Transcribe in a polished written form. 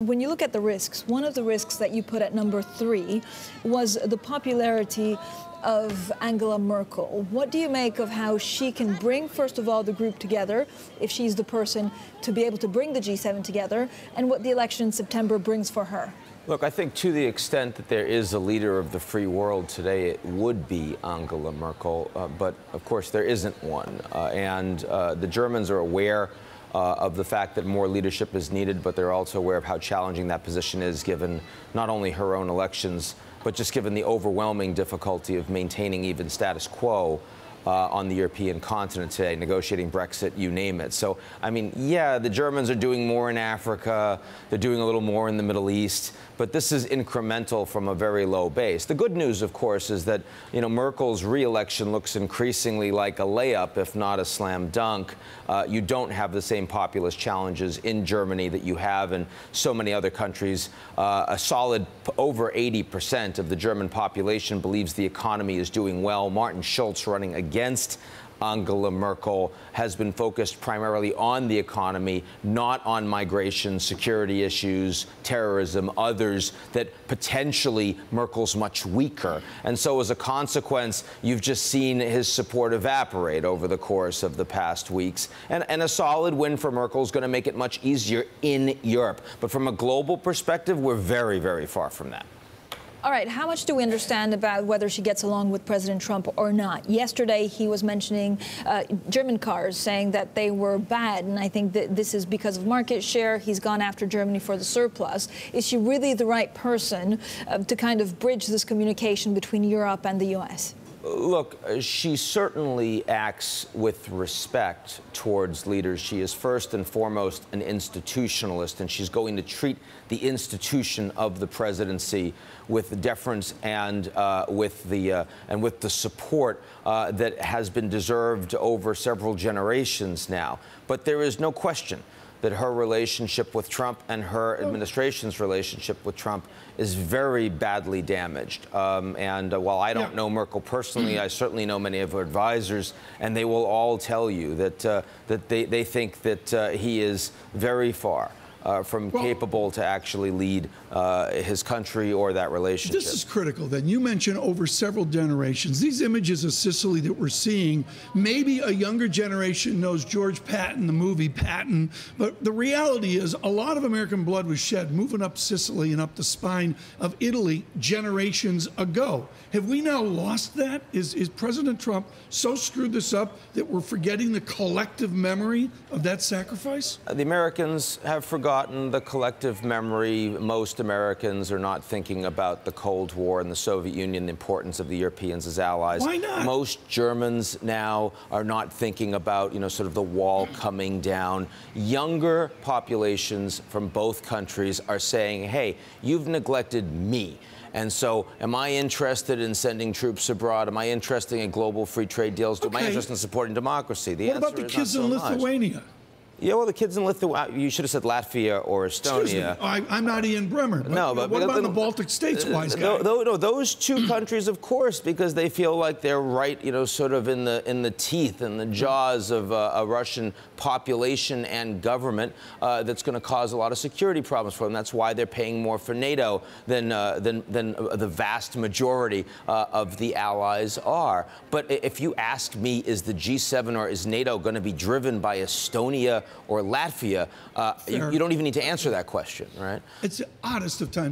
When you look at the risks, one of the risks that you put at number 3 was the popularity of Angela Merkel. What do you make of how she can bring, first of all, the group together, if she's the person to be able to bring the G7 together, and what the election in September brings for her? Look, I think to the extent that there is a leader of the free world today, it would be Angela Merkel. But, of course, there isn't one. The Germans are aware of the fact that more leadership is needed, but they're also aware of how challenging that position is, given not only her own elections, but just given the overwhelming difficulty of maintaining even status quo on the European continent today, negotiating Brexit, you name it. So, I mean, yeah, the Germans are doing more in Africa, they're doing a little more in the Middle East, but this is incremental from a very low base. The good news, of course, is that, you know, Merkel's re-election looks increasingly like a layup, if not a slam dunk. You don't have the same populist challenges in Germany that you have in so many other countries. A solid over 80% of the German population believes the economy is doing well. Martin Schulz, running against Angela Merkel, has been focused primarily on the economy, not on migration, security issues, terrorism, others that potentially Merkel's much weaker. And so as a consequence, you've just seen his support evaporate over the course of the past weeks. And a solid win for Merkel is going to make it much easier in Europe. But from a global perspective, we're very, very far from that. All right, how much do we understand about whether she gets along with President Trump or not? Yesterday, he was mentioning German cars, saying that they were bad, and I think that this is because of market share. He's gone after Germany for the surplus. Is she really the right person to kind of bridge this communication between Europe and the U.S.? Look, she certainly acts with respect towards leaders. She is first and foremost an institutionalist, and she's going to treat the institution of the presidency with deference and with the support that has been deserved over several generations now. But there is no question that her relationship with Trump and her administration's relationship with Trump is very badly damaged. While I don't know Merkel personally, I certainly know many of her advisors, and they will all tell you that they think that he is very far from capable to actually lead his country or that relationship. This is critical. Then you mentioned over several generations. These images of Sicily that we're seeing, maybe a younger generation knows George Patton, the movie Patton, but the reality is a lot of American blood was shed moving up Sicily and up the spine of Italy generations ago. Have we now lost that? Is President Trump so screwed this up that we're forgetting the collective memory of that sacrifice? The Americans have forgotten the collective memory. Most Americans are not thinking about the Cold War and the Soviet Union, the importance of the Europeans as allies. Why not? Most Germans now are not thinking about, you know, sort of the wall coming down. Younger populations from both countries are saying, hey, you've neglected me. And so am I interested in sending troops abroad? Am I interested in global free trade deals? Am I interested in supporting democracy? The answer is not so much. What about the kids in Lithuania? Yeah, well, the kids in Lithuania, you should have said Latvia or Estonia. Excuse me, I'm not Ian Bremmer. But no, but what about the Baltic states, wise guy? No, those two countries, of course, because they feel like they're right, you know, sort of in the teeth and the jaws of a Russian population and government that's going to cause a lot of security problems for them. That's why they're paying more for NATO than the vast majority of the allies are. But if you ask me, is the G7 or is NATO going to be driven by Estonia or Latvia, you don't even need to answer that question, right? It's the oddest of times.